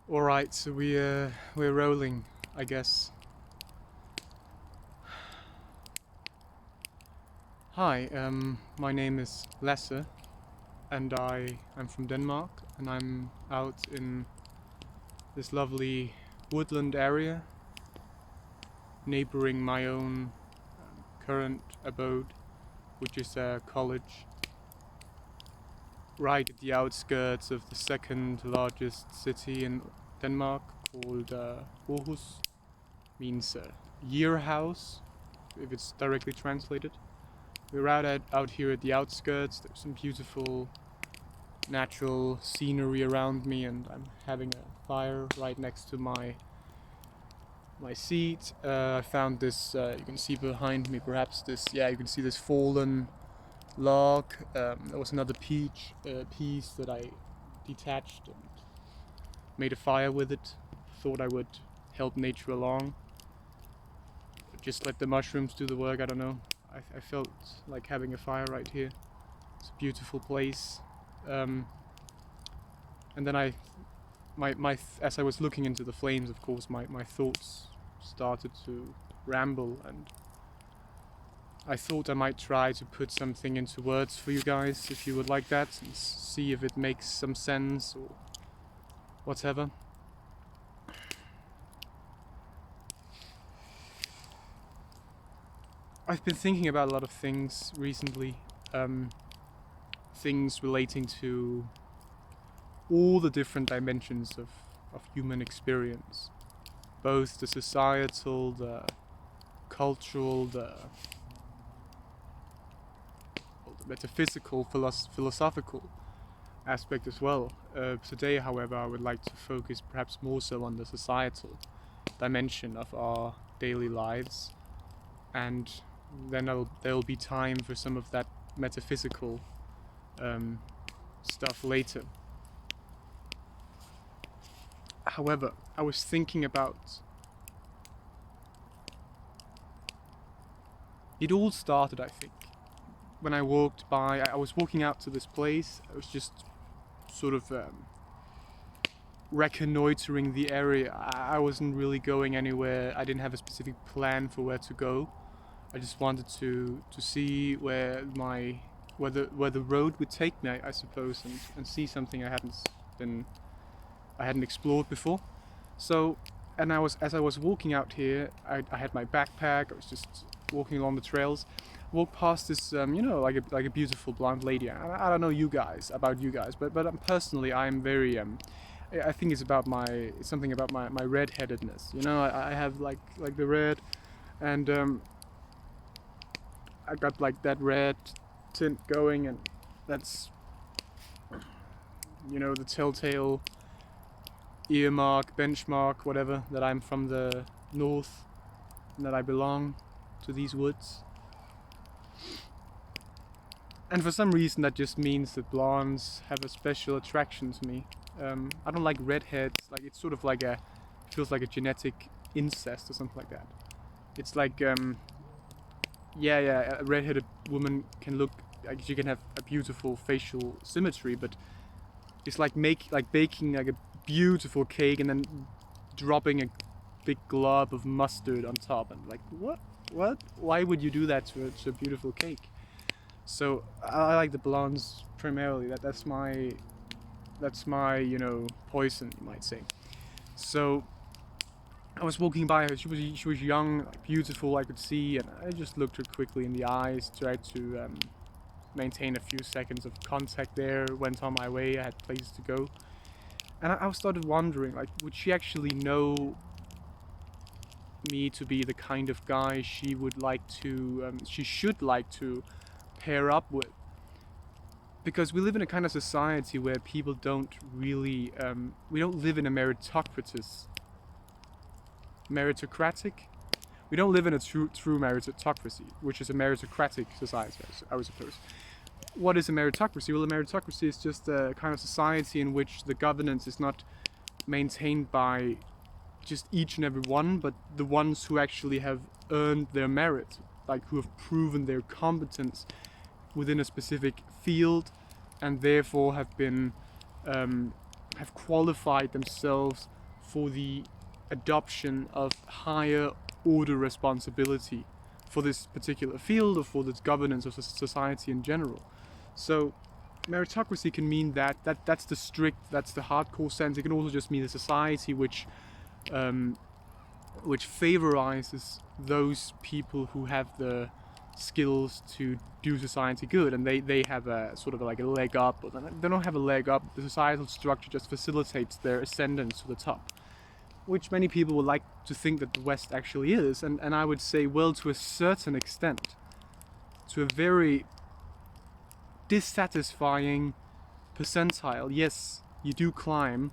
All right, so we're rolling, I guess. Hi, my name is Lasse, and I'm from Denmark, and I'm out in this lovely woodland area, neighboring my own current abode, which is a college, right at the outskirts of the second largest city in Denmark, called Aarhus. Means year house, if it's directly translated. We're out here at the outskirts. There's some beautiful natural scenery around me, and I'm having a fire right next to my seat. I found this. You can see behind me, perhaps this. Yeah, you can see this fallen log. There was another piece that I detached and made a fire with it. Thought I would help nature along. Just let the mushrooms do the work. I don't know. I felt like having a fire right here. It's a beautiful place. And then as I was looking into the flames, of course, my thoughts started to ramble, and I thought I might try to put something into words for you guys, if you would like that, and see if it makes some sense or whatever. I've been thinking about a lot of things recently, things relating to all the different dimensions of human experience, both the societal, the cultural, the metaphysical, philosophical aspect as well. Today, however, I would like to focus perhaps more so on the societal dimension of our daily lives, and then there'll be time for some of that metaphysical stuff later. However, I was thinking about it all started, I think, when I walked by. I was walking out to this place. I was just sort of reconnoitering the area. I wasn't really going anywhere. I didn't have a specific plan for where to go. I just wanted to see where the road would take me, I suppose, and see something I hadn't explored before. So, and as I was walking out here, I had my backpack. I was just walking along the trails. Walked past this, like a beautiful blonde lady. I don't know about you guys, but personally, I'm very I think it's something about my red-headedness. I have like the red, and I got like that red tint going, and that's the telltale earmark, benchmark, whatever, that I'm from the north and that I belong to these woods. And for some reason that just means that blondes have a special attraction to me. I don't like redheads. Like, it's sort of like feels like a genetic incest or something like that. It's like a redheaded woman can look like she can have a beautiful facial symmetry, but it's like baking like a beautiful cake and then dropping a big glob of mustard on top, and like, what? Why would you do that to a beautiful cake? So I like the blondes primarily. That's my poison, you might say. So I was walking by her. She was young, like, beautiful. I could see, and I just looked her quickly in the eyes, tried to maintain a few seconds of contact there. Went on my way. I had places to go, and I started wondering, like, would she actually know me to be the kind of guy she should like to pair up with? Because we live in a kind of society where people don't really, we don't live in a meritocratic. We don't live in a true meritocracy, which is a meritocratic society, I would suppose. What is a meritocracy? Well, a meritocracy is just a kind of society in which the governance is not maintained by just each and every one, but the ones who actually have earned their merit, like who have proven their competence within a specific field, and therefore have qualified themselves for the adoption of higher order responsibility for this particular field or for the governance of society in general. So meritocracy can mean that's the strict, that's the hardcore sense. It can also just mean a society which favorizes those people who have the skills to do society good, and they have a sort of like a leg up. They don't have a leg up. The societal structure just facilitates their ascendance to the top, which many people would like to think that the West actually is. And I would say, well, to a certain extent, to a very dissatisfying percentile, yes, you do climb,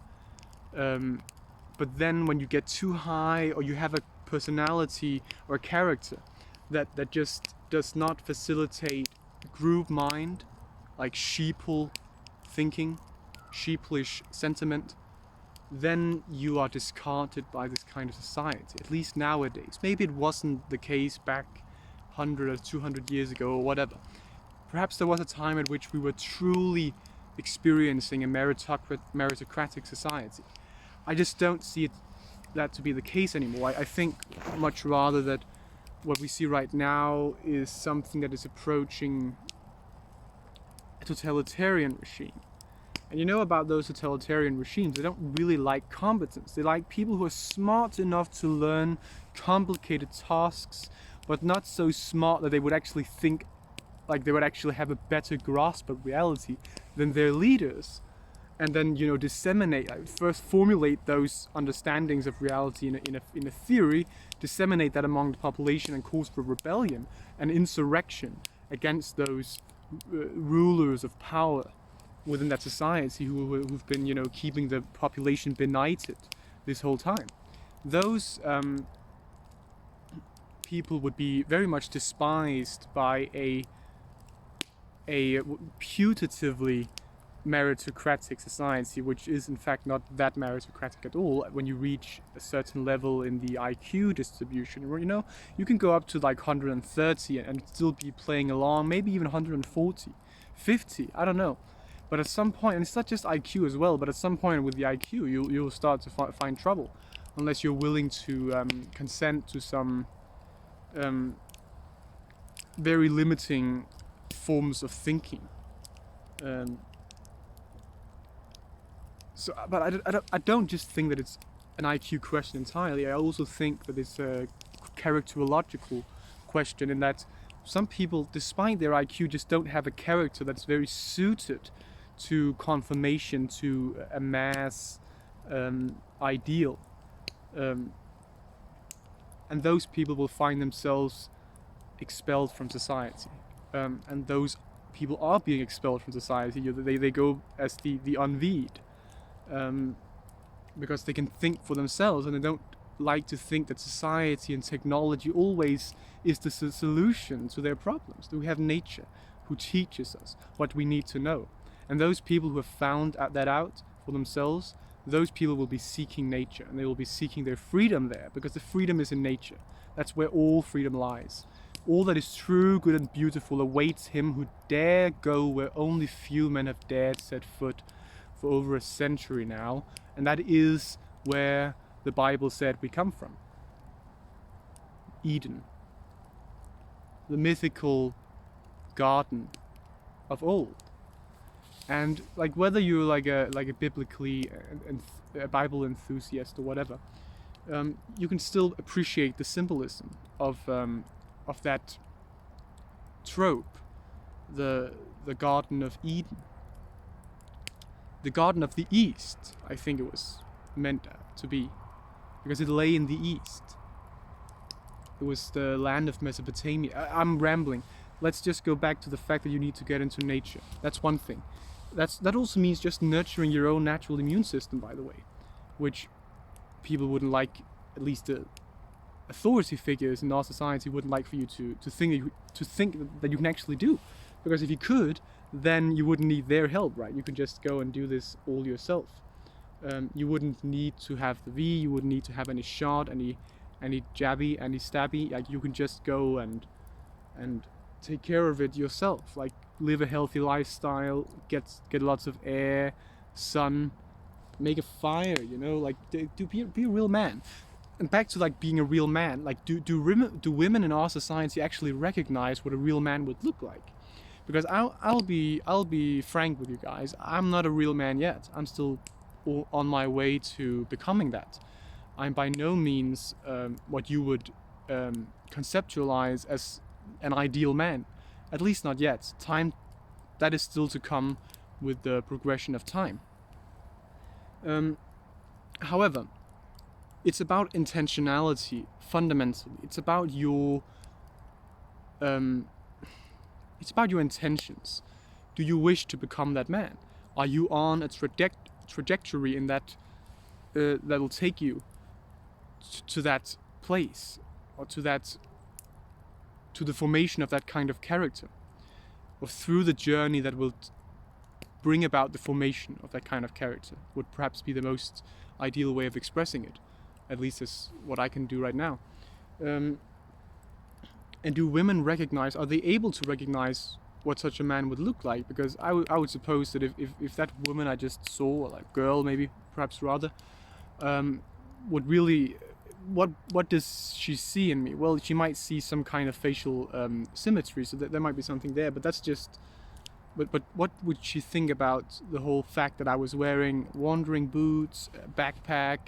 but then when you get too high, or you have a personality or a character that just does not facilitate group mind, like sheeple thinking, sheeplish sentiment, then you are discarded by this kind of society, at least nowadays. Maybe it wasn't the case back 100 or 200 years ago or whatever. Perhaps there was a time at which we were truly experiencing a meritocratic society. I just don't see that to be the case anymore. I think much rather that what we see right now is something that is approaching a totalitarian regime. And you know about those totalitarian regimes, they don't really like competence. They like people who are smart enough to learn complicated tasks, but not so smart that they would actually think, like they would actually have a better grasp of reality than their leaders. And then, disseminate, first formulate those understandings of reality in a theory, disseminate that among the population, and cause for rebellion and insurrection against those rulers of power within that society who've been, keeping the population benighted this whole time. Those people would be very much despised by a putatively meritocratic society, which is in fact not that meritocratic at all. When you reach a certain level in the IQ distribution, you can go up to like 130 and still be playing along, maybe even 140, 50, I don't know. But at some point, and it's not just IQ as well, but at some point with the IQ, you'll start to find trouble, unless you're willing to consent to some very limiting forms of thinking. But I don't just think that it's an IQ question entirely. I also think that it's a characterological question, in that some people, despite their IQ, just don't have a character that's very suited to conformation to a mass ideal. And those people will find themselves expelled from society. And those people are being expelled from society. They go as the unveed. Because they can think for themselves, and they don't like to think that society and technology always is the solution to their problems. We have nature who teaches us what we need to know. And those people who have found that out for themselves, those people will be seeking nature, and they will be seeking their freedom there, because the freedom is in nature. That's where all freedom lies. All that is true, good and beautiful awaits him who dare go where only few men have dared set foot for over a century now, and that is where the Bible said we come from. Eden. The mythical garden of old. And like, whether you're like a biblically a Bible enthusiast or whatever, you can still appreciate the symbolism of that trope, the Garden of Eden. The Garden of the East, I think it was meant to be, because it lay in the East. It was the land of Mesopotamia. I'm rambling. Let's just go back to the fact that you need to get into nature. That's one thing. That also means just nurturing your own natural immune system, by the way, which people wouldn't like, at least the authority figures in our society wouldn't like for you to think that you can actually do. Because if you could, then you wouldn't need their help, right? You could just go and do this all yourself. You wouldn't need to have the V, you wouldn't need to have any shot, any jabby, any stabby. Like, you can just go and take care of it yourself. Like, live a healthy lifestyle, get lots of air, sun, make a fire, you know, like be a real man. And back to like being a real man, like do women in our society actually recognize what a real man would look like? Because I'll be frank with you guys, I'm not a real man yet. I'm still on my way to becoming that. I'm by no means what you would conceptualize as an ideal man, at least not yet. Time, that is still to come with the progression of time. However, it's about intentionality fundamentally. It's about your intentions. Do you wish to become that man? Are you on a trajectory in that that will take you to that place, or to the formation of that kind of character, or through the journey that will bring about the formation of that kind of character? Would perhaps be the most ideal way of expressing it, at least as what I can do right now. And do women recognize, are they able to recognize what such a man would look like? Because I would suppose that if that woman I just saw, or like girl maybe, perhaps rather, would really, what does she see in me? Well, she might see some kind of facial symmetry, so that there might be something there, but that's just, but what would she think about the whole fact that I was wearing wandering boots, a backpack,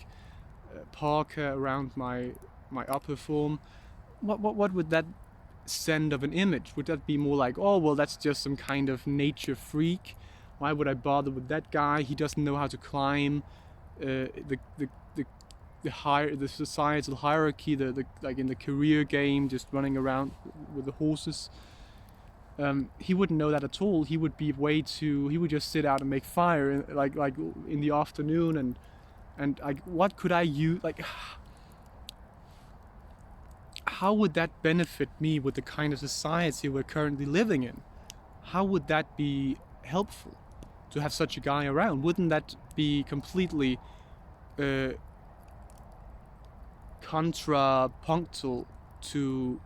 a parka around my upper form? What would that send of an image? Would that be more like, oh well, that's just some kind of nature freak, why would I bother with that guy, he doesn't know how to climb the societal hierarchy, the like in the career game, just running around with the horses? He wouldn't know that at all. He would be he would just sit out and make fire like in the afternoon, and like, what could I use, like, how would that benefit me with the kind of society we're currently living in? How would that be helpful to have such a guy around? Wouldn't that be completely contrapunctual to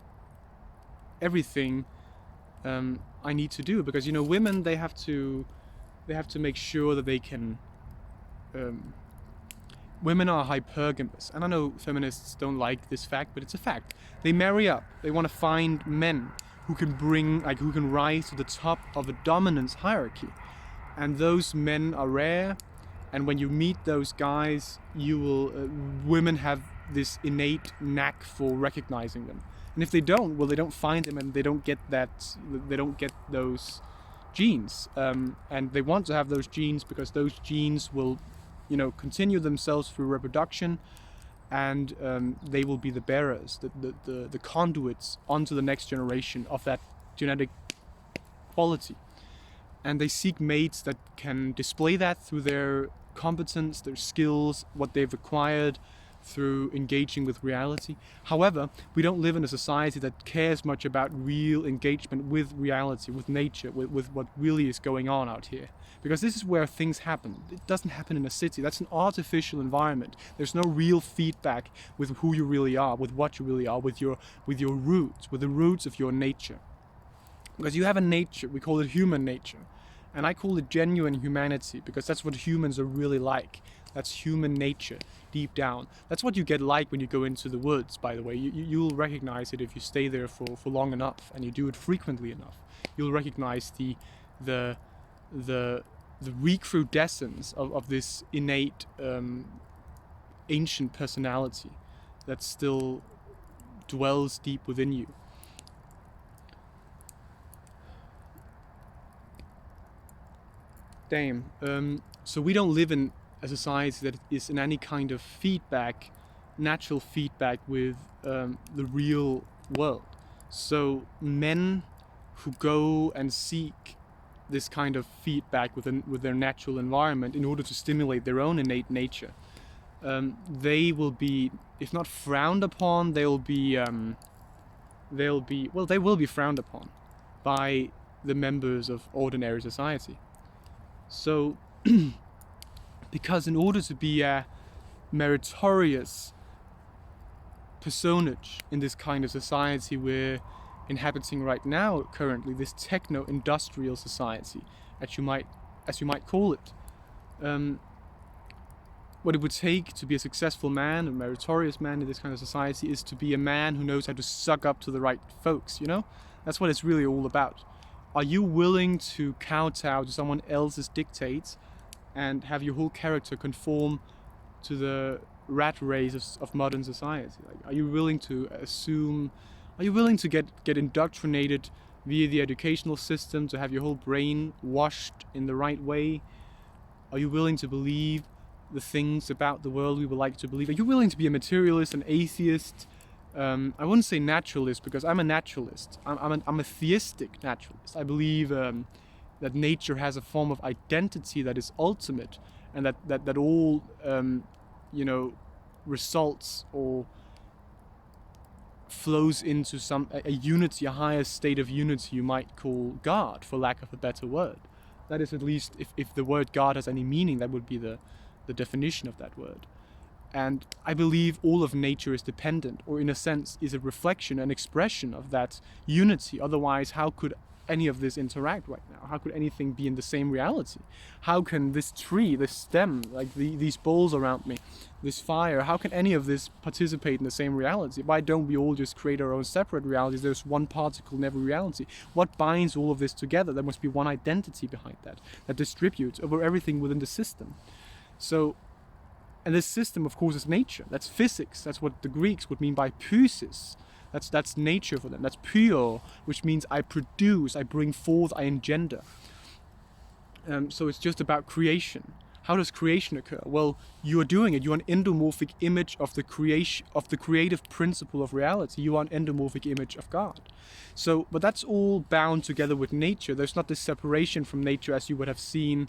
everything I need to do? Because, you know, women, they have to make sure that they can women are hypergamous, and I know feminists don't like this fact, but it's a fact. They marry up. They want to find men who can rise to the top of a dominance hierarchy, and those men are rare. And when you meet those guys, you will women have this innate knack for recognizing them. And if they don't, well, they don't find them, and they don't get those genes. And they want to have those genes because those genes will, you know, continue themselves through reproduction, and they will be the bearers, the conduits onto the next generation of that genetic quality. And they seek mates that can display that through their competence, their skills, what they've acquired through engaging with reality. However, we don't live in a society that cares much about real engagement with reality, with nature, with what really is going on out here. Because this is where things happen. It doesn't happen in a city. That's an artificial environment. There's no real feedback with who you really are, with what you really are, with your roots, with the roots of your nature. Because you have a nature, we call it human nature. And I call it genuine humanity, because that's what humans are really like. That's human nature, deep down. That's what you get like when you go into the woods, by the way. You'll recognize it if you stay there for long enough, and you do it frequently enough. You'll recognize the recrudescence of this innate ancient personality that still dwells deep within you. So we don't live in a society that is in any kind of feedback, natural feedback with the real world. So men who go and seek this kind of feedback with their natural environment in order to stimulate their own innate nature, they will be, if not frowned upon, they will be frowned upon by the members of ordinary society. So, because in order to be a meritorious personage in this kind of society we're inhabiting right now, currently, this techno-industrial society, as you might call it, what it would take to be a successful man, a meritorious man in this kind of society, is to be a man who knows how to suck up to the right folks, you know? That's what it's really all about. Are you willing to kowtow to someone else's dictates and have your whole character conform to the rat race of modern society? Like, are you willing to get indoctrinated via the educational system, to have your whole brain washed in the right way? Are you willing to believe the things about the world we would like to believe? Are you willing to be a materialist, an atheist? I wouldn't say naturalist, because I'm a naturalist. I'm a theistic naturalist. I believe that nature has a form of identity that is ultimate, and that all results or flows into a unity, a higher state of unity you might call God, for lack of a better word. That is, at least, if the word God has any meaning, that would be the definition of that word. And I believe all of nature is dependent, or in a sense is a reflection, an expression of that unity. Otherwise, how could any of this interact right now? How could anything be in the same reality? How can this tree, this stem, like these bowls around me, this fire, how can any of this participate in the same reality? Why don't we all just create our own separate realities? There's one particle in every reality. What binds all of this together? There must be one identity behind that distributes over everything within the system. So, and this system, of course, is nature. That's physics. That's what the Greeks would mean by physis. That's nature for them. That's pure, which means I produce, I bring forth, I engender. So it's just about creation. How does creation occur? Well, you are doing it. You are an endomorphic image of the creation, of the creative principle of reality. You are an endomorphic image of God. So, but that's all bound together with nature. There's not this separation from nature as you would have seen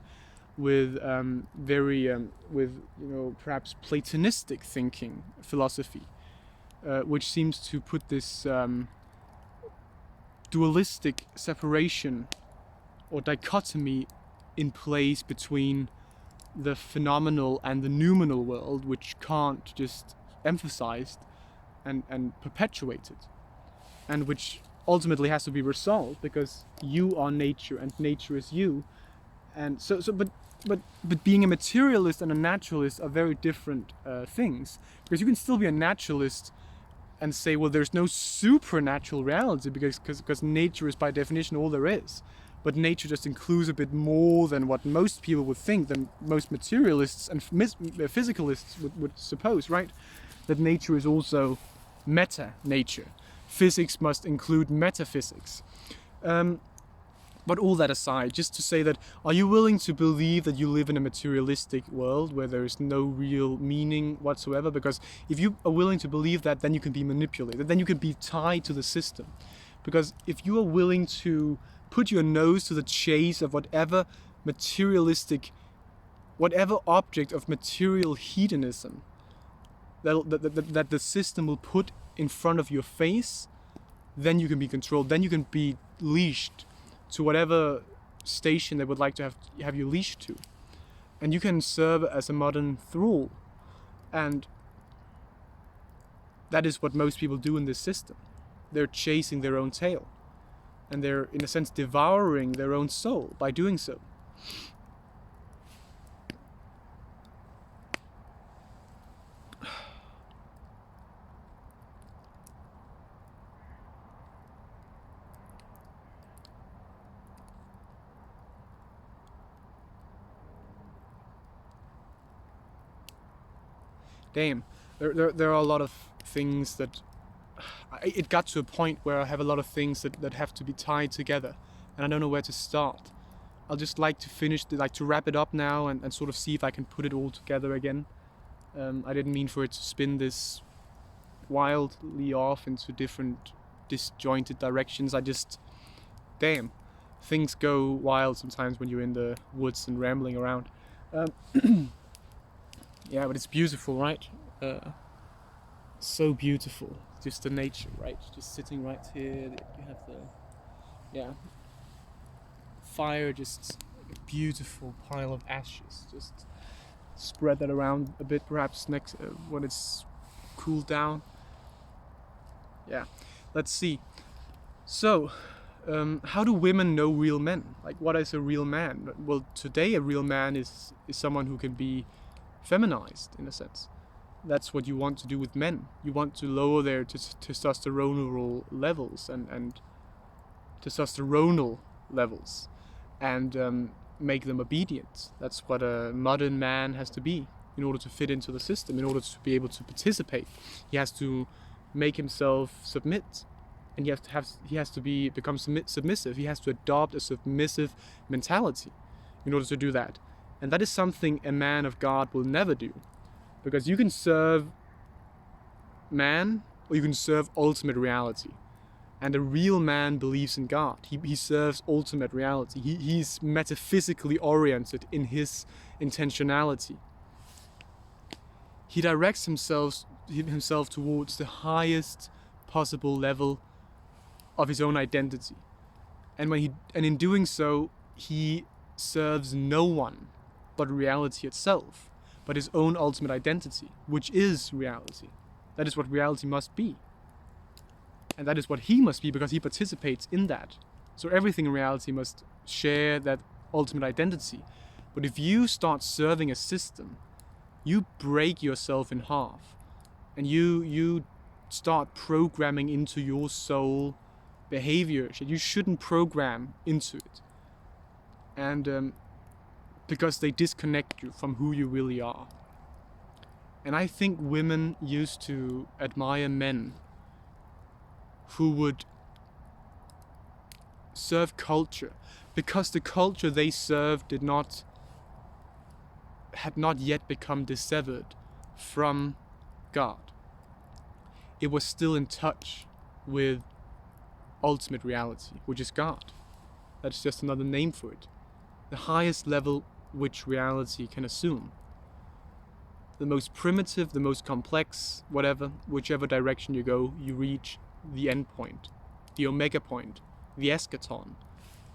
with perhaps Platonistic thinking, philosophy, which seems to put this dualistic separation or dichotomy in place between the phenomenal and the noumenal world, which Kant just emphasized and perpetuated, and which ultimately has to be resolved, because you are nature and nature is you. And but being a materialist and a naturalist are very different things, because you can still be a naturalist and say, well, there's no supernatural reality because nature is by definition all there is. But nature just includes a bit more than what most people would think, than most materialists and physicalists would suppose, right? That nature is also meta-nature. Physics must include metaphysics. But all that aside, just to say that, are you willing to believe that you live in a materialistic world where there is no real meaning whatsoever? Because if you are willing to believe that, then you can be manipulated, then you can be tied to the system. Because if you are willing to put your nose to the chase of whatever object of material hedonism that the system will put in front of your face, then you can be controlled, then you can be leashed to whatever station they would like to have you leashed to. And you can serve as a modern thrall. And that is what most people do in this system. They're chasing their own tail. And they're, in a sense, devouring their own soul by doing so. Damn, there are a lot of things that... It got to a point where I have a lot of things that have to be tied together, and I don't know where to start. I'll just like to wrap it up now and sort of see if I can put it all together again. I didn't mean for it to spin this wildly off into different disjointed directions. Damn, things go wild sometimes when you're in the woods and rambling around. Yeah, but it's beautiful, right? So beautiful. Just the nature, right? Just sitting right here. You have the fire, just like a beautiful pile of ashes. Just spread that around a bit, perhaps next when it's cooled down. Yeah, let's see. So, how do women know real men? Like, what is a real man? Well, today a real man is someone who can be feminized in a sense. That's what you want to do with men. You want to lower their testosteronal levels and testosteronal levels, and make them obedient. That's what a modern man has to be in order to fit into the system, in order to be able to participate. He has to make himself submit, and he has to become submissive. He has to adopt a submissive mentality in order to do that. And that is something a man of God will never do, because you can serve man or you can serve ultimate reality. And a real man believes in God. He serves ultimate reality. He's metaphysically oriented in his intentionality. He directs himself towards the highest possible level of his own identity. And in doing so, he serves no one but reality itself, but his own ultimate identity, which is reality. That is what reality must be. And that is what he must be, because he participates in that. So everything in reality must share that ultimate identity. But if you start serving a system, you break yourself in half. And you start programming into your soul behaviors that you shouldn't program into it. And because they disconnect you from who you really are. And I think women used to admire men who would serve culture, because the culture they served had not yet become dissevered from God. It was still in touch with ultimate reality, which is God. That's just another name for it. The highest level which reality can assume. The most primitive, the most complex, whichever direction you go, you reach the end point, the omega point, the eschaton,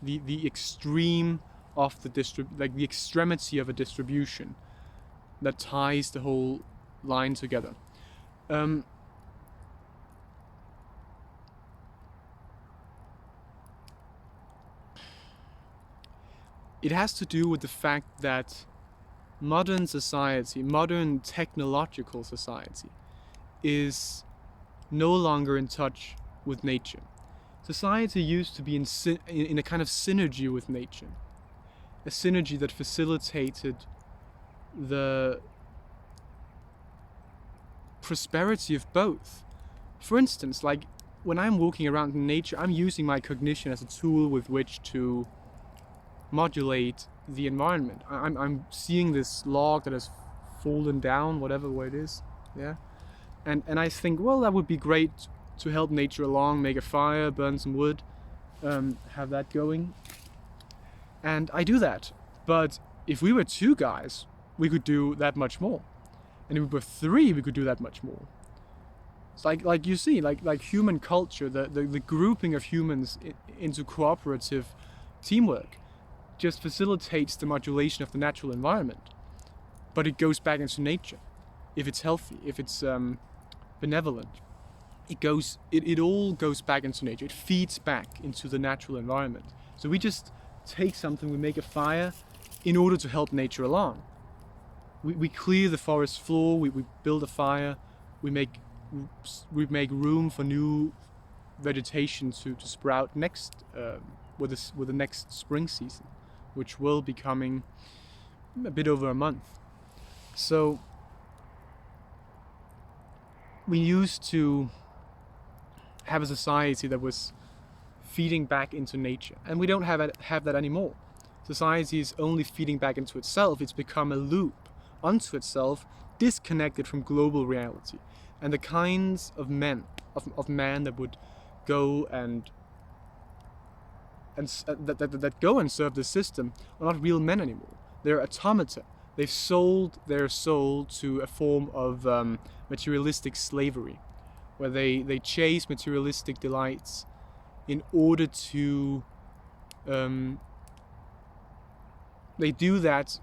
the extreme of the extremity of a distribution that ties the whole line together. It has to do with the fact that modern society, modern technological society, is no longer in touch with nature. Society used to be in a kind of synergy with nature, a synergy that facilitated the prosperity of both. For instance, like when I'm walking around in nature, I'm using my cognition as a tool with which to modulate the environment. I'm seeing this log that has fallen down, where it is, yeah. And I think, well, that would be great to help nature along, make a fire, burn some wood, have that going. And I do that. But if we were 2 guys, we could do that much more. And if we were 3, we could do that much more. It's like you see, like human culture, the grouping of humans into cooperative teamwork just facilitates the modulation of the natural environment. But it goes back into nature. If it's healthy, if it's benevolent, it all goes back into nature. It feeds back into the natural environment. So we just take something, we make a fire in order to help nature along. We clear the forest floor, we build a fire, we make room for new vegetation to sprout with the next spring season, which will be coming a bit over a month. So we used to have a society that was feeding back into nature, and we don't have that anymore. Society is only feeding back into itself. It's become a loop unto itself, disconnected from global reality. And the kinds of men that would go and that go and serve the system are not real men anymore. They're automata. They've sold their soul to a form of materialistic slavery, where they chase materialistic delights in order to they do that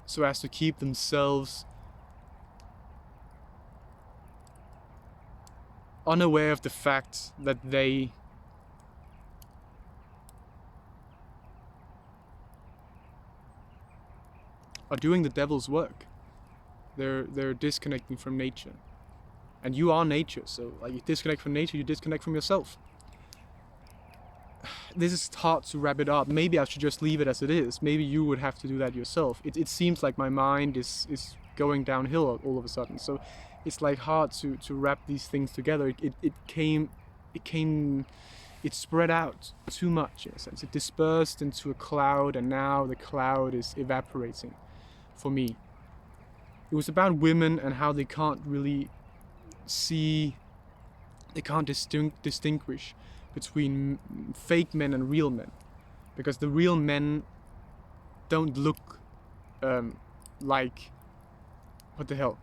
so as to keep themselves unaware of the fact that they are doing the devil's work. They're disconnecting from nature, and you are nature. So like you disconnect from nature, you disconnect from yourself. This is hard to wrap it up. Maybe I should just leave it as it is. Maybe you would have to do that yourself. It seems like my mind is going downhill all of a sudden. So it's like hard to wrap these things together. It spread out too much in a sense. It dispersed into a cloud, and now the cloud is evaporating for me. It was about women and how they can't really see, they can't distinguish between fake men and real men, because the real men don't look like, what the hell?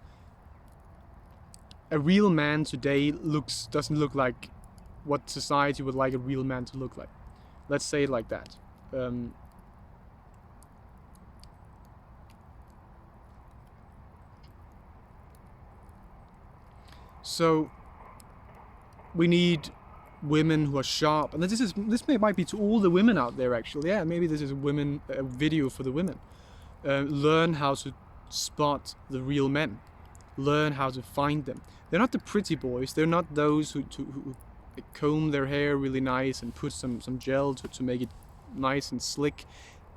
A real man today doesn't look like what society would like a real man to look like. Let's say it like that. So we need women who are sharp, and might be to all the women out there actually. Yeah, maybe this is a video for the women. Learn how to spot the real men. Learn how to find them. They're not the pretty boys. They're not those who comb their hair really nice and put some gel to make it nice and slick.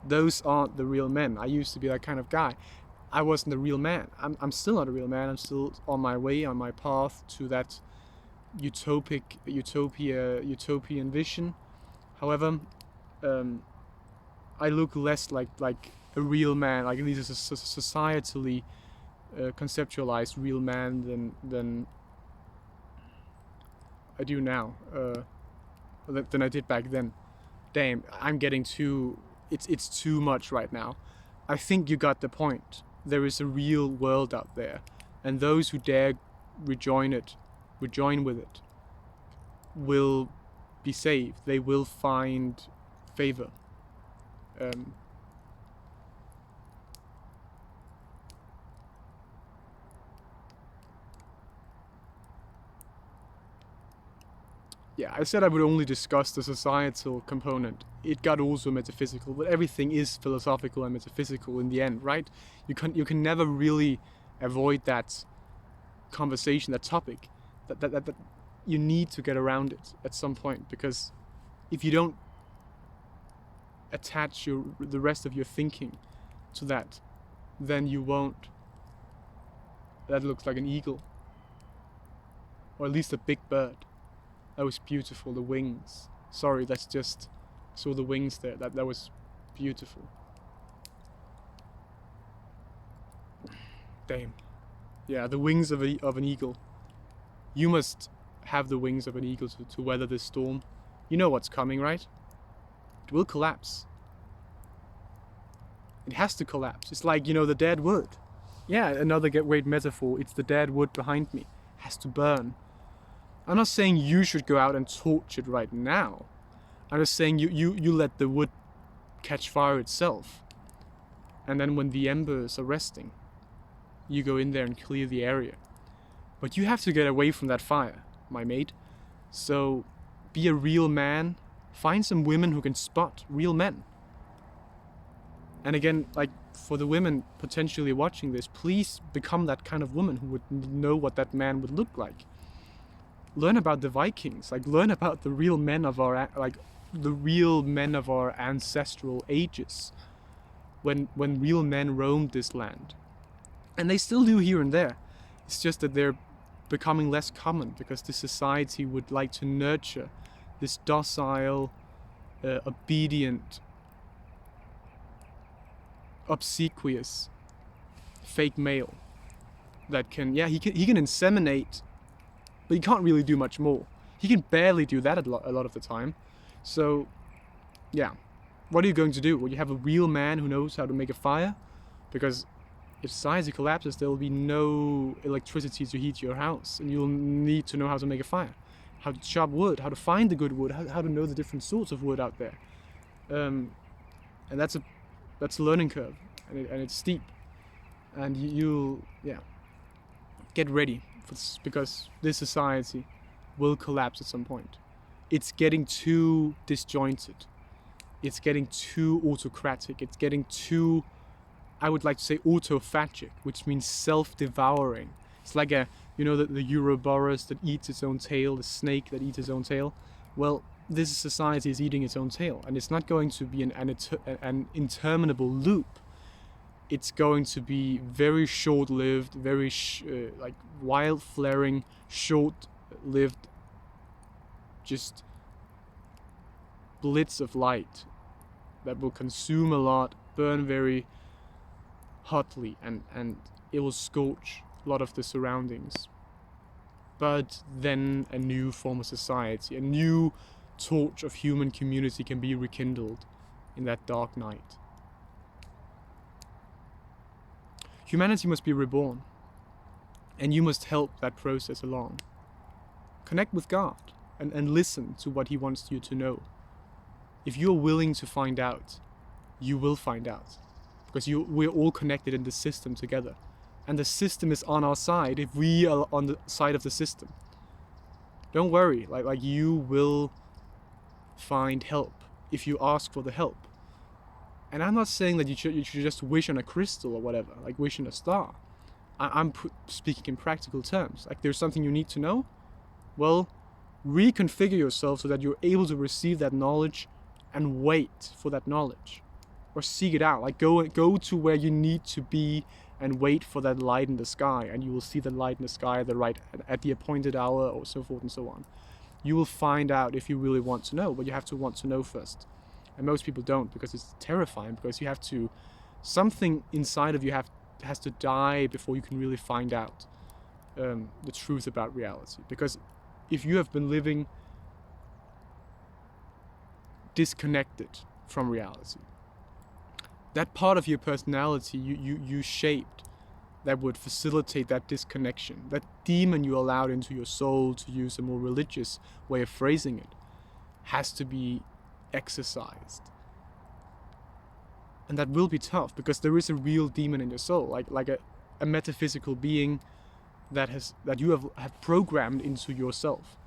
Those aren't the real men. I used to be that kind of guy. I wasn't a real man. I'm still not a real man. I'm still on my way, on my path to that utopian vision. However, I look less like a real man, like at least a societally conceptualized real man than I do now, than I did back then. Damn, I'm getting too, it's too much right now. I think you got the point. There is a real world out there, and those who dare rejoin with it, will be saved. They will find favor. Yeah, I said I would only discuss the societal component. It got also metaphysical, but everything is philosophical and metaphysical in the end, right? You can never really avoid that conversation, that topic. That you need to get around it at some point, because if you don't attach the rest of your thinking to that, then you won't. That looks like an eagle, or at least a big bird. That was beautiful. The wings. Sorry, that's just saw the wings there. That was beautiful. Damn. Yeah, the wings of an eagle. You must have the wings of an eagle to weather this storm. You know what's coming, right? It will collapse. It has to collapse. It's like, the dead wood. Yeah, another great metaphor. It's the dead wood behind me. It has to burn. I'm not saying you should go out and torch it right now. I'm just saying you let the wood catch fire itself. And then when the embers are resting, you go in there and clear the area. But you have to get away from that fire, my mate. So be a real man. Find some women who can spot real men. And again, like for the women potentially watching this, please become that kind of woman who would know what that man would look like. Learn about the Vikings, learn about the real men of our ancestral ages, when real men roamed this land, and they still do here and there. It's just that they're becoming less common because the society would like to nurture this docile, obedient, obsequious, fake male that can he can inseminate. But he can't really do much more. He can barely do that a lot of the time. So, yeah. What are you going to do? Well, you have a real man who knows how to make a fire? Because if society collapses, there will be no electricity to heat your house. And you'll need to know how to make a fire. How to chop wood, how to find the good wood, how to know the different sorts of wood out there. And that's a learning curve. And it's steep. And you'll get ready. Because this society will collapse at some point. It's getting too disjointed. It's getting too autocratic. It's getting too I would like to say autophagic, which means self-devouring. It's like the Ouroboros that eats its own tail, the snake that eats its own tail. Well, this society is eating its own tail, and it's not going to be an interminable loop. It's going to be very short-lived, very like wild flaring, short-lived, just blitz of light that will consume a lot, burn very hotly, and it will scorch a lot of the surroundings. But then a new form of society, a new torch of human community can be rekindled in that dark night. Humanity must be reborn, and you must help that process along. Connect with God and listen to what He wants you to know. If you're willing to find out, you will find out, because we're all connected in the system together, and the system is on our side if we are on the side of the system. Don't worry, like you will find help if you ask for the help. And I'm not saying that you should just wish on a crystal or whatever, like wish on a star. I'm speaking in practical terms. Like, there's something you need to know, well, reconfigure yourself so that you're able to receive that knowledge and wait for that knowledge, or seek it out. Like, go to where you need to be and wait for that light in the sky, and you will see the light in the sky at the appointed hour, or so forth and so on. You will find out if you really want to know, but you have to want to know first. And most people don't, because it's terrifying, because you have to, something inside of you has to die before you can really find out the truth about reality. Because if you have been living disconnected from reality, that part of your personality you shaped that would facilitate that disconnection, that demon you allowed into your soul, to use a more religious way of phrasing it, has to be exercised. And that will be tough, because there is a real demon in your soul, like a metaphysical being that you have programmed into yourself.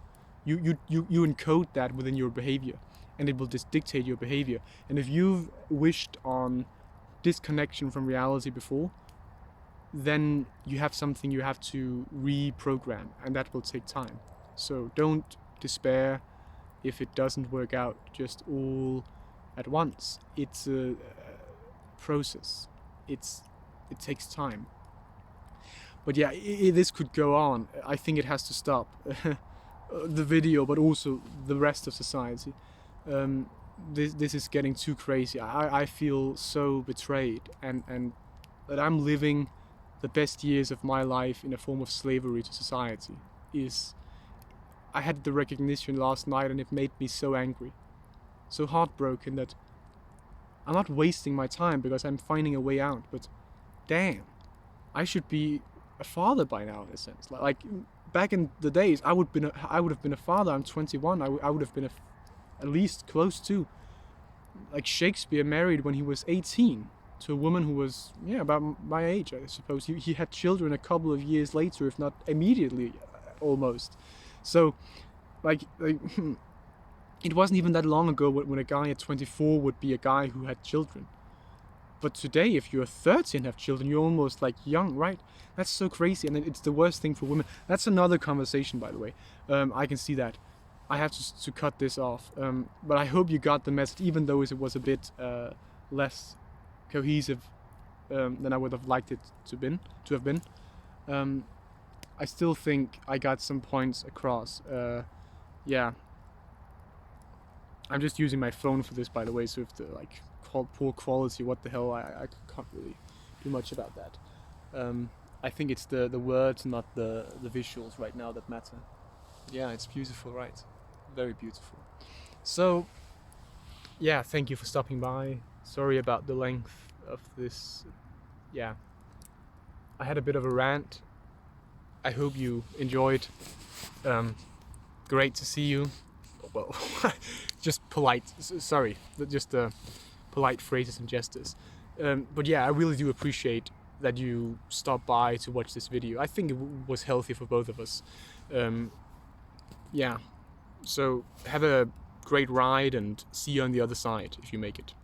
You encode that within your behavior, and it will just dictate your behavior. And if you've wished on disconnection from reality before, then you have something you have to reprogram, and that will take time. So don't despair if it doesn't work out just all at once. It's a process. It takes time. But yeah, this could go on. I think it has to stop. The video, but also the rest of society. This is getting too crazy. I feel so betrayed, and that I'm living the best years of my life in a form of slavery to society. I had the recognition last night, and it made me so angry, so heartbroken, that I'm not wasting my time because I'm finding a way out. But damn, I should be a father by now, in a sense. Like back in the days, I would have been a father. I'm 21. I would have been at least close to. Like Shakespeare married when he was 18 to a woman who was about my age, I suppose. He had children a couple of years later, if not immediately, almost. So, like it wasn't even that long ago when a guy at 24 would be a guy who had children. But today, if you're 30 and have children, you're almost like young, right? That's so crazy, and it's the worst thing for women. That's another conversation, by the way. I can see that. I have to cut this off. But I hope you got the message, even though it was a bit less cohesive than I would have liked it to have been. I still think I got some points across. Yeah. I'm just using my phone for this, by the way, so if the poor quality, what the hell, I can't really do much about that. I think it's the words, not the visuals right now that matter. Yeah, it's beautiful, right? Very beautiful. So, yeah, thank you for stopping by. Sorry about the length of this. Yeah, I had a bit of a rant. I hope you enjoyed. Great to see you. Well, just polite. Sorry, just polite phrases and gestures. But yeah, I really do appreciate that you stopped by to watch this video. I think it was healthy for both of us. Yeah, so have a great ride, and see you on the other side if you make it.